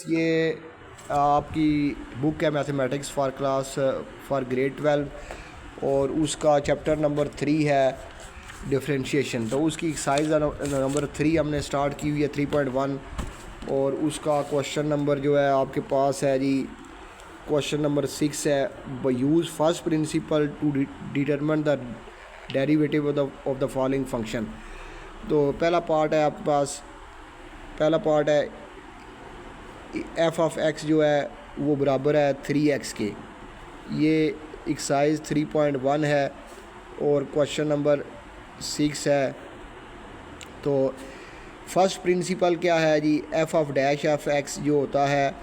ये आपकी बुक है mathematics for class for grade 12 और उसका चैप्टर नंबर 3 है डिफरेंशिएशन। तो उसकी एक्सरसाइज नंबर 3 हमने स्टार्ट की हुई है 3.1 और उसका क्वेश्चन नंबर जो है आपके पास है जी क्वेश्चन नंबर 6 है। Use first principle to determine the derivative of the following function. तो पहला पार्ट है आपके पास, पहला पार्ट है एफ ऑफ एक्स जो है वो बराबर है 3x के। ये एक्सरसाइज 3.1 है और क्वेश्चन नंबर 6 है। तो फर्स्ट प्रिंसिपल क्या है जी, F of dash F X जो होता है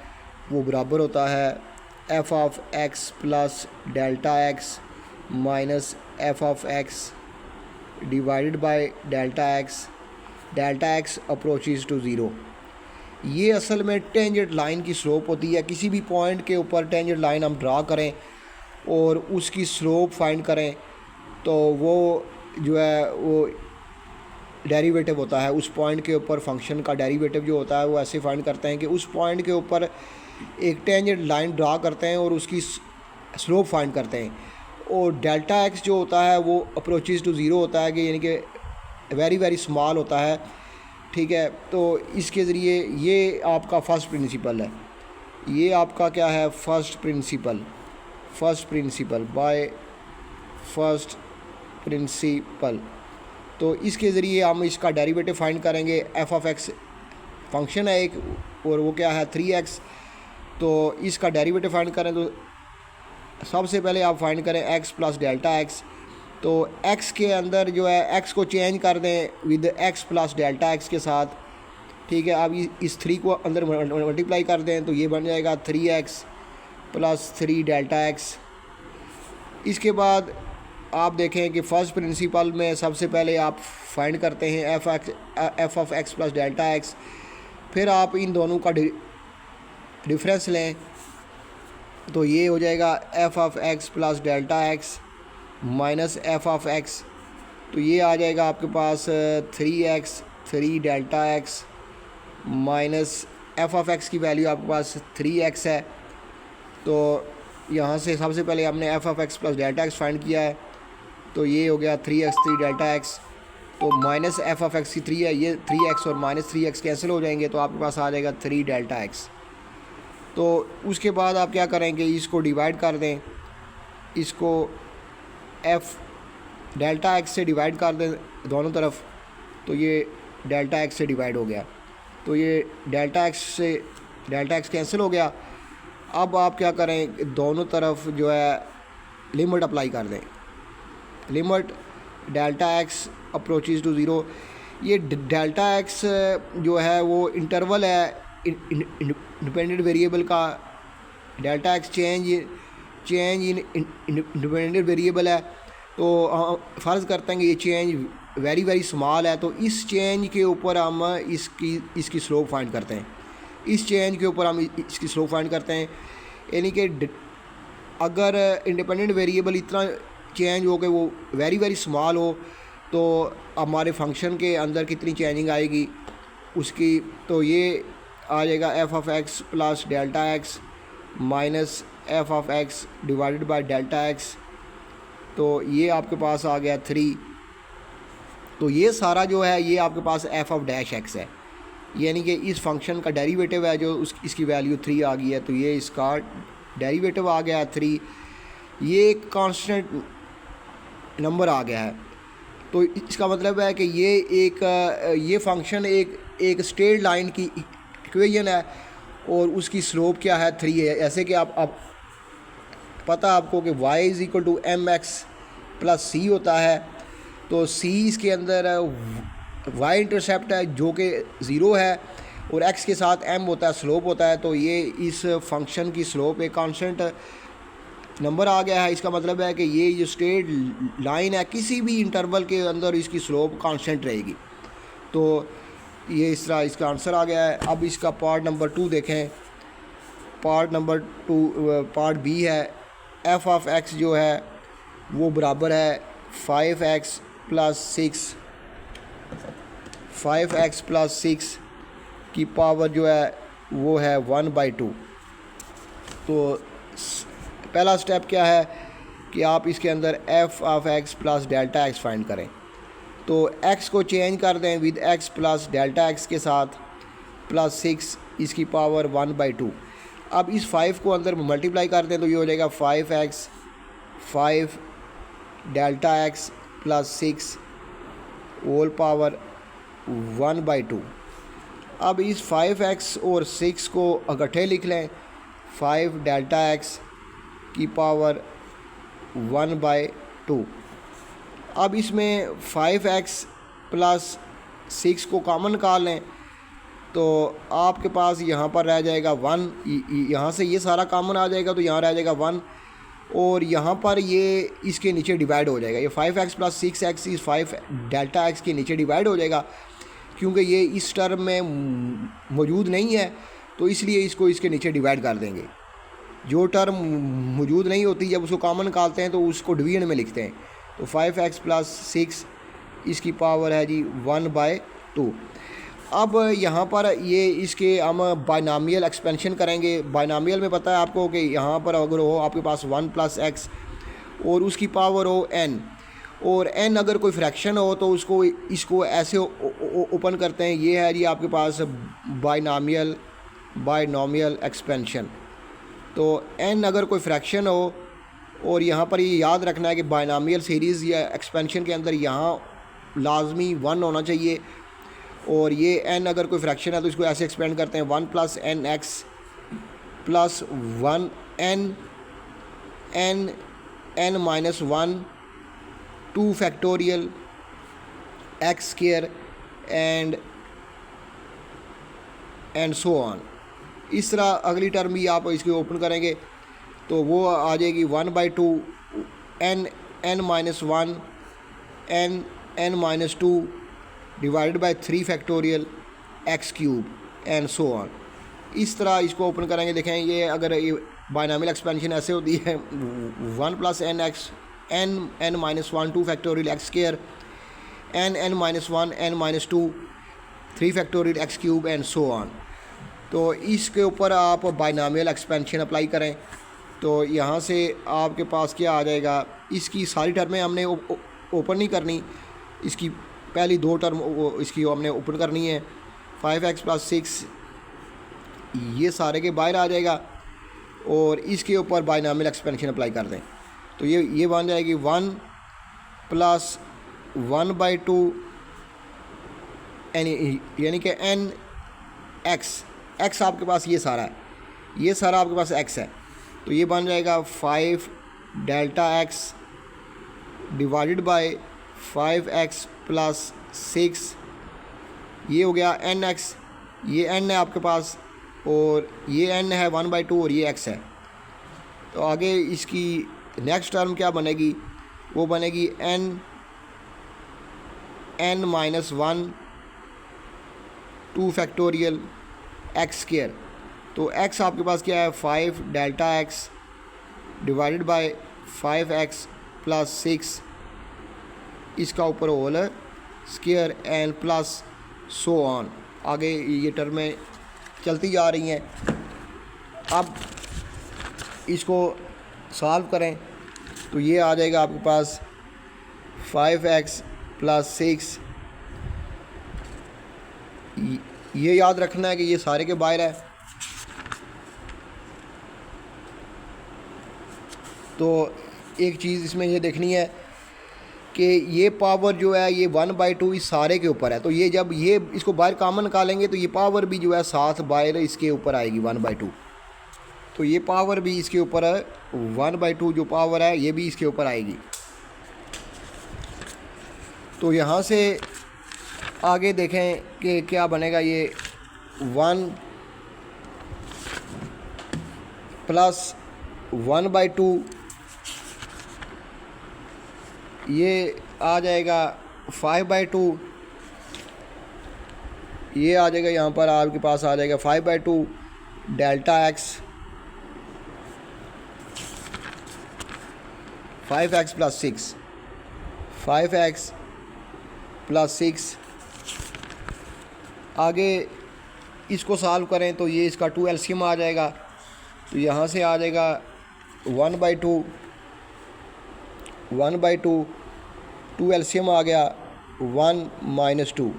वो बराबर होता है F of x plus delta x minus F of X divided by delta x approaches to zero. ये असल में टेंजेंट लाइन की स्लोप होती है। किसी भी पॉइंट के ऊपर टेंजेंट लाइन हम ड्रा करें और उसकी स्लोप फाइंड करें तो वो जो है वो डेरिवेटिव होता है। उस पॉइंट के ऊपर फंक्शन का डेरिवेटिव जो होता है वो ऐसे फाइंड करते हैं कि उस पॉइंट के ऊपर एक टेंजेंट लाइन ड्रा करते हैं और उसकी स्लोप फाइंड करते हैं। और डेल्टा एक्स जो होता है वो अप्रोचेज टू ज़ीरो होता है कि यानी कि वेरी वेरी स्मॉल होता है। ठीक है, तो इसके ज़रिए ये आपका फर्स्ट प्रिंसिपल है। ये आपका क्या है, first principle bye first principal. तो इसके ज़रिए हम इसका डेरिवेटिव फाइंड करेंगे। एफ ऑफ एक्स फंक्शन है एक और वो क्या है 3x। तो इसका डेरिवेटिव फाइंड करें तो सबसे पहले आप फाइंड करें x प्लस डेल्टा एक्स। तो x के अंदर जो है x को चेंज कर दें with x plus delta x के साथ। ठीक है, अब इस 3 को अंदर मल्टीप्लाई कर दें तो ये बन जाएगा 3x प्लस 3 डेल्टा एक्स। इसके बाद आप देखें कि फर्स्ट प्रिंसिपल में सबसे पहले आप फाइंड करते हैं F of x plus delta x. फिर आप इन दोनों का डिफरेंस लें तो ये हो जाएगा F of x plus delta x minus F of x. तो ये आ जाएगा आपके पास 3x 3 delta x minus F of x की वैल्यू आपके पास 3x है। तो यहाँ से सबसे पहले हमने F of x plus delta x find किया है तो ये हो गया 3x 3 डेल्टा एक्स। तो माइनस एफ ऑफ एक्स की 3 है, ये 3x और माइनस 3x कैंसिल हो जाएंगे तो आपके पास आ जाएगा 3 डेल्टा एक्स। तो उसके बाद आप क्या करेंगे, इसको डिवाइड कर दें, इसको एफ डेल्टा एक्स से डिवाइड कर दें दोनों तरफ तो ये डेल्टा एक्स से डिवाइड हो गया। तो ये डेल्टा एक्स कैंसिल हो गया। अब आप क्या करें, दोनों तरफ जो है लिमिट अप्लाई कर दें, limit delta x approaches to zero. ये डेल्टा एक्स जो है वो इंटरवल है इंडिपेंडेंट वेरिएबल का। Delta x change in independent variable है। तो फ़र्ज़ करते हैं कि ये चेंज वेरी वेरी स्मॉल है। तो इस चेंज के ऊपर हम इसकी स्लोप फाइंड करते हैं। इस चेंज के ऊपर हम इसकी स्लोप फाइंड करते हैं। यानी कि अगर इंडिपेंडेंट वेरिएबल इतना चेंज हो के वो वेरी वेरी स्मॉल हो तो हमारे फंक्शन के अंदर कितनी चेंजिंग आएगी उसकी। तो ये आ जाएगा F of x plus delta x minus F of X divided by delta x. तो ये आपके पास आ गया 3। तो ये सारा जो है ये आपके पास एफ ऑफ डैश एक्स है, यानी कि इस फंक्शन का डेरिवेटिव है जो इसकी वैल्यू 3 आ गई है। तो ये इसका डेरिवेटिव आ गया 3। ये एक कांस्टेंट नंबर आ गया है। तो इसका मतलब है कि ये फंक्शन एक स्ट्रेट लाइन की इक्वेशन है और उसकी स्लोप क्या है 3 है। ऐसे कि आप पता आपको कि y is equal to M X plus C होता है। तो c इसके अंदर y इंटरसेप्ट है जो कि 0 है और x के साथ m होता है, स्लोप होता है। तो ये इस फंक्शन की स्लोप एक कांस्टेंट नंबर आ गया है। इसका मतलब है कि ये जो स्ट्रेट लाइन है किसी भी इंटरवल के अंदर इसकी स्लोप कांस्टेंट रहेगी। तो ये इस तरह इसका आंसर आ गया है। अब इसका पार्ट नंबर 2 देखें। पार्ट बी है एफ ऑफ एक्स जो है वो बराबर है 5x प्लस 6 की पावर जो है वो है 1/2। तो पहला स्टेप क्या है कि आप इसके अंदर F of x plus delta x find करें। तो x को चेंज कर दें with x plus delta x के साथ प्लस 6 इसकी पावर 1/2। अब इस 5 को अंदर मल्टीप्लाई कर दें तो ये हो जाएगा 5x 5 delta x plus 6 whole power 1/2। अब इस 5x और 6 को इकट्ठे लिख लें, 5 डेल्टा एक्स की पावर 1/2। अब इसमें 5x प्लस 6 को कॉमन निकाल लें तो आपके पास यहाँ पर रह जाएगा 1, यहाँ से ये सारा कॉमन आ जाएगा तो यहाँ रह जाएगा 1, और यहाँ पर ये इसके नीचे डिवाइड हो जाएगा। ये 5x प्लस 6x इस 5 डेल्टा एक्स के नीचे डिवाइड हो जाएगा, क्योंकि ये इस टर्म में मौजूद नहीं है तो इसलिए इसको इसके नीचे डिवाइड कर देंगे। जो टर्म मौजूद नहीं होती जब उसको कॉमन निकालते हैं तो उसको डिवीजन में लिखते हैं। तो 5x प्लस 6 इसकी पावर है जी 1/2। अब यहाँ पर ये इसके हम बाइनामियल एक्सपेंशन करेंगे। बाइनामियल में पता है आपको कि यहाँ पर अगर हो आपके पास 1 प्लस एक्स और उसकी पावर हो n, और n अगर कोई फ्रैक्शन हो तो इसको ऐसे ओपन करते हैं। ये है जी आपके पास बाइनोमियल एक्सपेंशन। तो n अगर कोई फ्रैक्शन हो, और यहाँ पर ये याद रखना है कि बाइनोमियल सीरीज़ या एक्सपेंशन के अंदर यहाँ लाजमी 1 होना चाहिए, और ये n अगर कोई फ्रैक्शन है तो इसको ऐसे एक्सपेंड करते हैं 1 plus n x plus 1 n minus 1 2 factorial x square and so on. इस तरह अगली टर्म भी आप इसके ओपन करेंगे तो वो आ जाएगी 1/2 n minus 1 n minus 2 divided by 3 factorial x cube and so on. इस तरह इसको ओपन करेंगे। देखें ये अगर ये बाइनोमियल एक्सपेंशन ऐसे होती है 1 plus n x n minus 1 2 factorial x square n minus 1 n minus 2 3 factorial x cube and so on. तो इसके ऊपर आप बाइनोमियल एक्सपेंशन अप्लाई करें तो यहाँ से आपके पास क्या आ जाएगा। इसकी सारी टर्में हमने ओपन नहीं करनी, इसकी पहली 2 टर्म इसकी हमने ओपन करनी है। 5x प्लस 6 ये सारे के बाहर आ जाएगा, और इसके ऊपर बाइनोमियल एक्सपेंशन अप्लाई कर दें तो ये बन जाएगी 1 प्लस 1/2 यानी कि n x आपके पास ये सारा है, ये सारा आपके पास x है तो ये बन जाएगा 5 डेल्टा x divided by 5x plus 6। ये हो गया nx, ये n है आपके पास और ये n है 1/2 और ये x है। तो आगे इसकी नेक्स्ट टर्म क्या बनेगी, वो बनेगी n minus 1 2 factorial x square. तो x आपके पास क्या है 5 डेल्टा x divided by 5x plus 6 इसका ऊपर whole square and plus so on. आगे ये टर्में चलती जा रही हैं। अब इसको सॉल्व करें तो ये आ जाएगा आपके पास 5x प्लस 6। ये याद रखना है कि ये सारे के बाहर है। तो एक चीज़ इसमें ये देखनी है कि ये पावर जो है ये 1/2 इस सारे के ऊपर है। तो ये जब ये इसको बाहर कॉमन निकालेंगे तो ये पावर भी जो है साथ बाहर इसके ऊपर आएगी 1/2। तो ये पावर भी इसके ऊपर है 1/2 जो पावर है ये भी इसके ऊपर आएगी। तो यहाँ से आगे देखें कि क्या बनेगा। ये 1 प्लस 1/2 ये आ जाएगा 5/2। ये आ जाएगा यहाँ पर आपके पास आ जाएगा 5/2 delta x 5x plus 6 5x plus 6। आगे इसको सॉल्व करें तो ये इसका 2 एलसीएम आ जाएगा। तो यहाँ से आ जाएगा 1/2 1/2, 2 एलसीएम आ गया 1 - 2।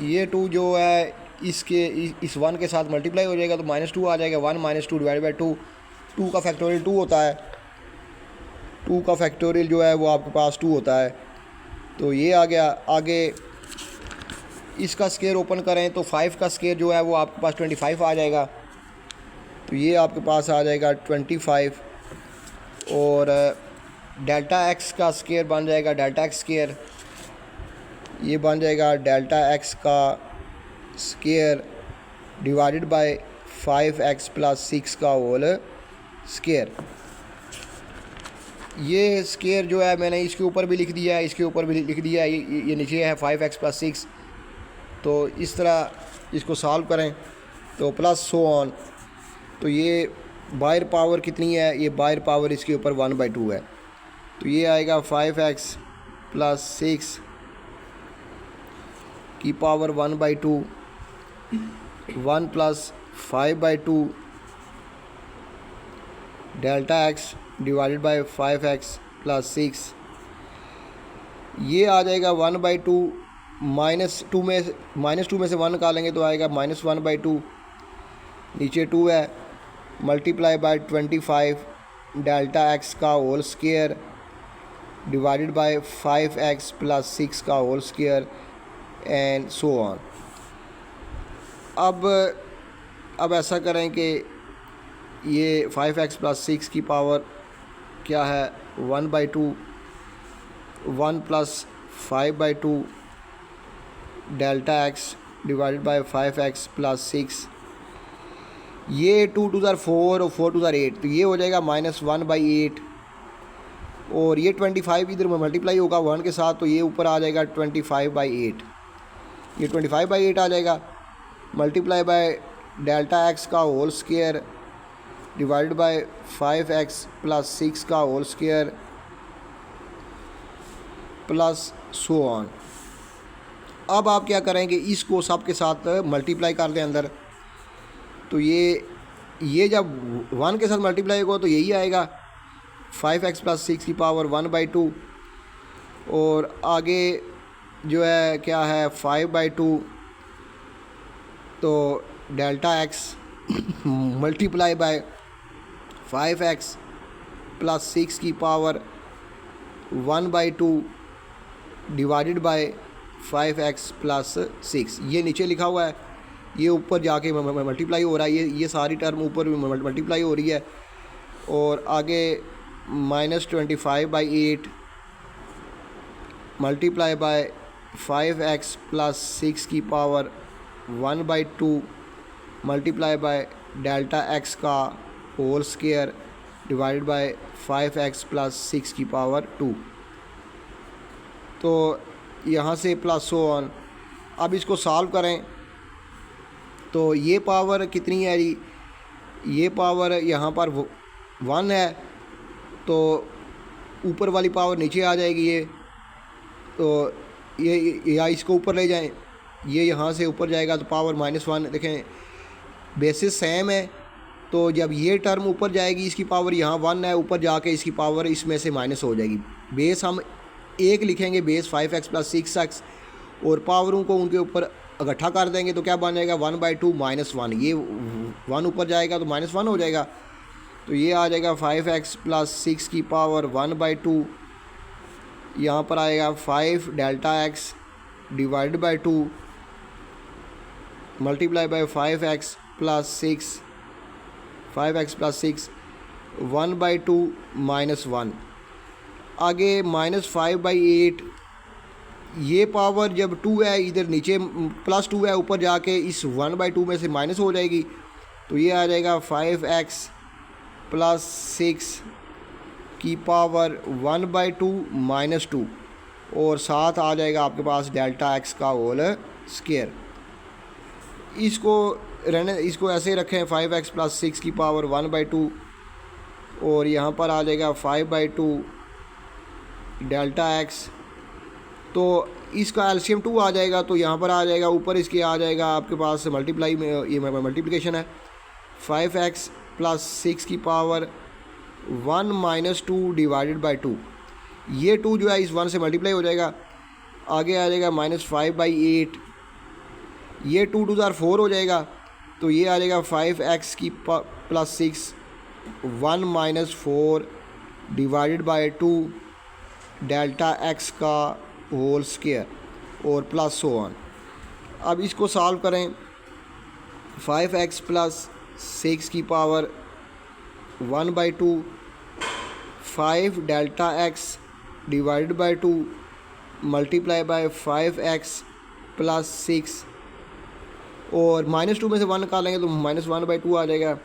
ये 2 जो है इसके इस 1 के साथ मल्टीप्लाई हो जाएगा तो -2 आ जाएगा। 1 - 2 डिवाइड बाई 2, 2 का फैक्टोरियल 2 होता है। 2 का फैक्टोरियल जो है वो आपके पास 2 होता है। तो ये आ गया। आगे इसका स्केयर ओपन करें तो 5 का स्केयर जो है वो आपके पास 25 आ जाएगा। तो ये आपके पास आ जाएगा 25। और डेल्टा एक्स का स्केयर बन जाएगा डेल्टा एक्स स्केयर, ये बन जाएगा डेल्टा एक्स का स्केयर डिवाइडेड बाय 5x + 6 का होल स्केयर। ये स्केयर जो है मैंने इसके ऊपर भी लिख दिया है, इसके ऊपर भी लिख दिया है, ये नीचे है 5x + 6। तो इस तरह इसको सॉल्व करें तो प्लस सो ऑन। तो ये बाहर पावर कितनी है, ये बाहर पावर इसके ऊपर 1/2 है। तो ये आएगा 5x + 6 की power 1/2, 1 + 5/2 delta x divided by 5x + 6। ये आ जाएगा 1/2 -2 में से 1 निकालेंगे तो आएगा -1/2, नीचे 2 है, मल्टीप्लाई बाय 25 डेल्टा x का whole square divided by 5x + 6 का whole square and so on. अब ऐसा करें कि ये 5x + 6 की पावर क्या है 1/2, 1 + 5/2 delta x divided by 5x + 6। ये 2 * 4 और 4 * 8, तो ये हो जाएगा -1/8। और ये 25 इधर में मल्टीप्लाई होगा 1 के साथ, तो ये ऊपर आ जाएगा 25/8। ये 25/8 आ जाएगा, मल्टीप्लाई बाय डेल्टा x का whole square divided by 5x + 6 का whole square plus so on. अब आप क्या करेंगे, इसको सब के साथ मल्टीप्लाई कर दें अंदर। तो ये जब 1 के साथ मल्टीप्लाई होगा तो यही आएगा 5x + 6 की पावर 1/2। और आगे जो है क्या है 5/2, तो delta x multiply by 5x + 6 की पावर 1/2 डिवाइडेड बाय 5x + 6। ये नीचे लिखा हुआ है, ये ऊपर जाके मल्टीप्लाई हो रहा है, ये सारी टर्म ऊपर मल्टीप्लाई हो रही है। और आगे -25/8 मल्टीप्लाई बाय 5x + 6 की power 1/2 multiply by delta x का whole square divided by 5x + 6 की पावर 2। तो यहाँ से प्लस सो ऑन। अब इसको सॉल्व करें तो ये पावर कितनी है जी, ये पावर यहाँ पर 1 है, तो ऊपर वाली पावर नीचे आ जाएगी। ये तो ये या इसको ऊपर ले जाएं, ये यहाँ से ऊपर जाएगा तो पावर -1। देखें बेसिस सेम है, तो जब ये टर्म ऊपर जाएगी इसकी पावर यहाँ 1 है, ऊपर जाके इसकी पावर इसमें से माइनस हो जाएगी। बेस हम एक लिखेंगे, बेस 5x + 6x, और पावरों को उनके ऊपर इकट्ठा कर देंगे तो क्या बन जाएगा 1/2 -1। ये 1 ऊपर जाएगा तो -1 हो जाएगा। तो ये आ जाएगा 5x + 6 की पावर 1/2, यहाँ पर आएगा 5 डेल्टा x divided bye 2 multiply by 5x + 6, 5x + 6 1/2 -1। आगे -5/8, ये पावर जब 2 है, इधर नीचे +2 है, ऊपर जाके इस 1/2 में से माइनस हो जाएगी। तो ये आ जाएगा 5x + 6 की पावर 1/2 -2, और साथ आ जाएगा आपके पास डेल्टा x का होल स्केयर। इसको ऐसे रखें 5x + 6 की पावर 1/2, और यहाँ पर आ जाएगा 5/2 डेल्टा x। तो इसका एलसीएम 2 आ जाएगा, तो यहाँ पर आ जाएगा ऊपर इसके आ जाएगा आपके पास मल्टीप्लाई में, ये मल्टीप्लिकेशन है 5x प्लस 6 की पावर 1 माइनस 2 डिवाइडेड बाई 2। ये 2 जो है इस 1 से मल्टीप्लाई हो जाएगा, आगे आ जाएगा -5/8। ये 2 2 4 हो जाएगा, तो ये आ जाएगा 5x की plus 6 1 minus 4 divided by 2 delta x का होल स्क्वायर और प्लस सो ऑन। अब इसको सॉल्व करें, 5x प्लस 6 की पावर 1/2 5 डेल्टा x divided by 2 multiply by 5x plus 6 और -2 में से 1 निकालेंगे तो -1/2 आ जाएगा,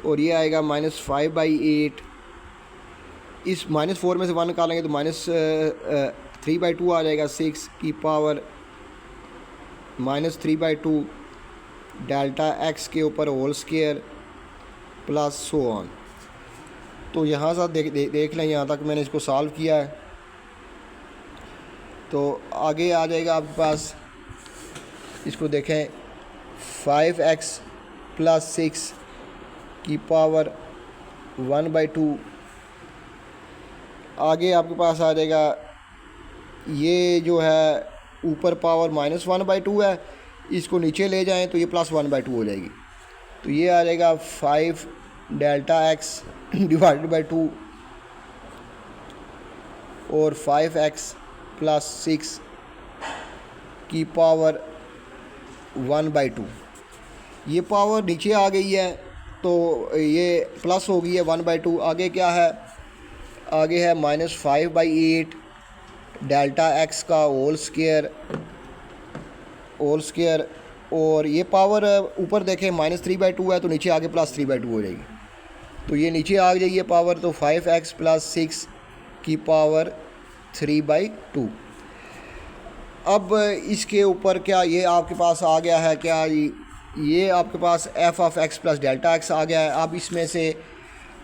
और ये आएगा -5/8। इस -4 में से 1 निकालेंगे तो -3/2 आ जाएगा, 6 की पावर -3/2 डेल्टा x के ऊपर whole square plus so on. तो यहाँ से देख लें, यहाँ तक मैंने इसको सॉल्व किया है। तो आगे आ जाएगा आपके पास, इसको देखें 5x प्लस 6 की पावर 1/2। आगे आपके पास आ जाएगा, ये जो है ऊपर पावर -1/2 है, इसको नीचे ले जाएं तो ये +1/2 हो जाएगी। तो ये आ जाएगा 5 डेल्टा x डिवाइडेड बाई 2 और 5x प्लस 6 की पावर 1/2। ये पावर नीचे आ गई है, तो ये प्लस हो गई है 1/2। आगे क्या है, आगे है -5/8 डेल्टा x का होल स्क्वायर और ये पावर ऊपर देखें -3/2 है, तो नीचे आगे +3/2 हो जाएगी। तो ये नीचे आ जाइए पावर, तो 5x प्लस 6 की पावर 3/2। अब इसके ऊपर क्या ये आपके पास आ गया है, क्या ये आपके पास f(x) प्लस डेल्टा x आ गया है। अब इसमें से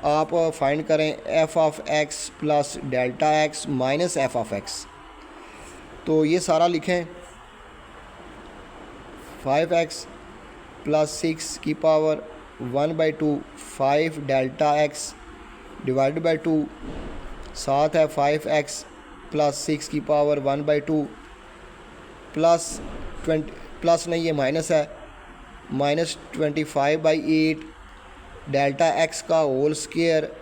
आप फाइंड करें f(x) plus delta x minus f(x). तो ये सारा लिखें, 5x प्लस 6 की पावर 1/2 5 डेल्टा x डिवाइडेड बाई 2, साथ है 5x प्लस 6 की पावर 1/2 प्लस नहीं, ये माइनस है, -25/8 डेल्टा x का whole square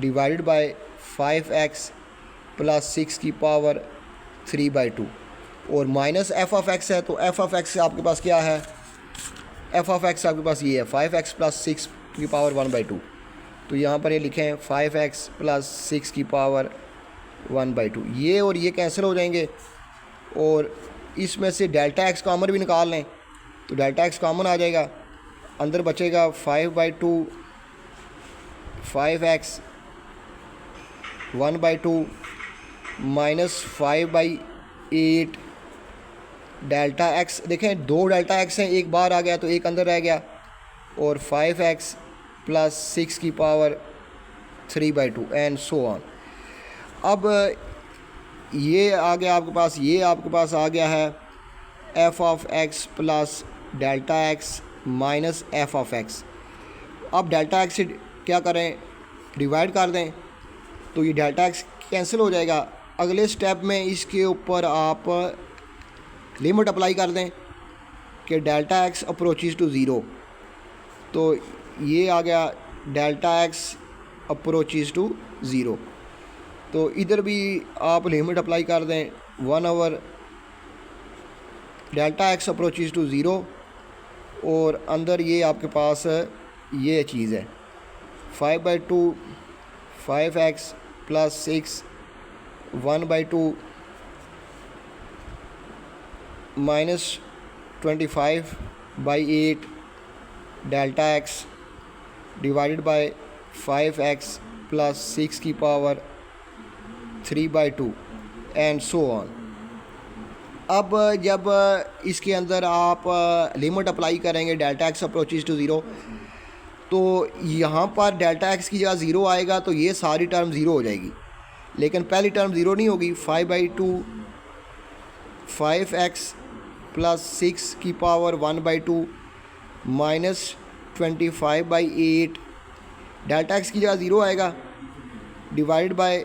divided by 5x plus 6 की पावर 3/2 और माइनस f(x) है। तो f(x) आपके पास क्या है, f(x) आपके पास ये है 5x प्लस 6 की पावर 1/2। तो यहाँ पर ये लिखें 5x प्लस 6 की पावर 1/2। ये और ये कैंसिल हो जाएंगे, और इसमें से डेल्टा x कॉमन भी निकाल लें, तो डेल्टा x कॉमन आ जाएगा, अंदर बचेगा 5/2 5x 1/2 -5/8 डेल्टा x। देखें 2 डेल्टा x हैं, एक बाहर आ गया तो एक अंदर रह गया, और 5x प्लस 6 की पावर 3/2 एंड सो ऑन। अब ये आ गया आपके पास, ये आपके पास आ गया है f(x) plus delta x minus f(x). अब डेल्टा x से क्या करें, डिवाइड कर दें, तो ये डेल्टा x कैंसिल हो जाएगा। अगले स्टेप में इसके ऊपर आप लिमिट अप्लाई कर दें कि डेल्टा x अप्रोचेस टू 0। तो ये आ गया डेल्टा x अप्रोचेस टू 0। तो इधर भी आप लिमिट अप्लाई कर दें 1/, डेल्टा x अप्रोचेस टू 0, और अंदर ये आपके पास ये चीज़ है 5/2 5x plus 6 1/2 -25/8 delta x divided by 5x plus 6 की पावर 3/2 एंड सो ऑन। अब जब इसके अंदर आप लिमिट अप्लाई करेंगे डेल्टा x अप्रोचेस टू 0, तो यहाँ पर डेल्टा x की जगह 0 आएगा, तो ये सारी टर्म 0 हो जाएगी, लेकिन पहली टर्म 0 नहीं होगी। 5/2 5x प्लस 6 की पावर 1/2 माइनस 25/8, डेल्टा एक्स की जगह ज़ीरो आएगा, डिवाइड बाय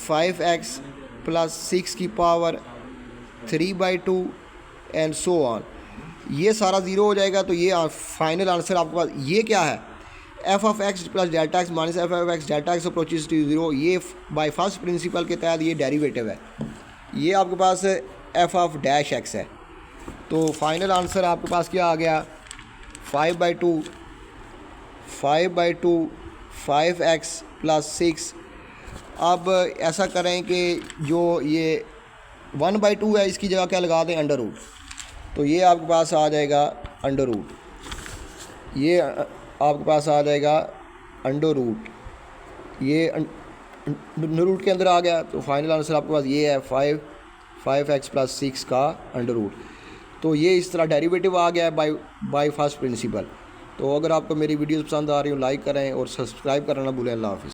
5x प्लस 6 की पावर 3/2 एंड सो ऑन। ये सारा ज़ीरो हो जाएगा। तो ये फाइनल आंसर आपके पास ये क्या है, F of x plus delta x minus F of x delta x approaches to zero. ये बाय फर्स्ट प्रिंसिपल के तहत ये डेरिवेटिव है। ये आपके पास एफ ऑफ डैश एक्स है। तो फाइनल आंसर आपके पास क्या आ गया, 5/2 5x प्लस 6। अब ऐसा करें कि जो ये 1/2 है इसकी जगह क्या लगा दें, अंडर रूट। तो ये आपके पास आ जाएगा अंडर रूट, ये आपके पास आ जाएगा अंडर रूट, ये अंडर रूट के अंदर आ गया। तो फाइनल आंसर आपके पास ये है 5x प्लस 6 का अंडर रूट। तो ये इस तरह डेरिवेटिव आ गया है बाय फर्स्ट प्रिंसिपल। तो अगर आपको मेरी वीडियोस पसंद आ रही हो लाइक करें और सब्सक्राइब करना ना भूलें। अल्लाह हाफ़िज़।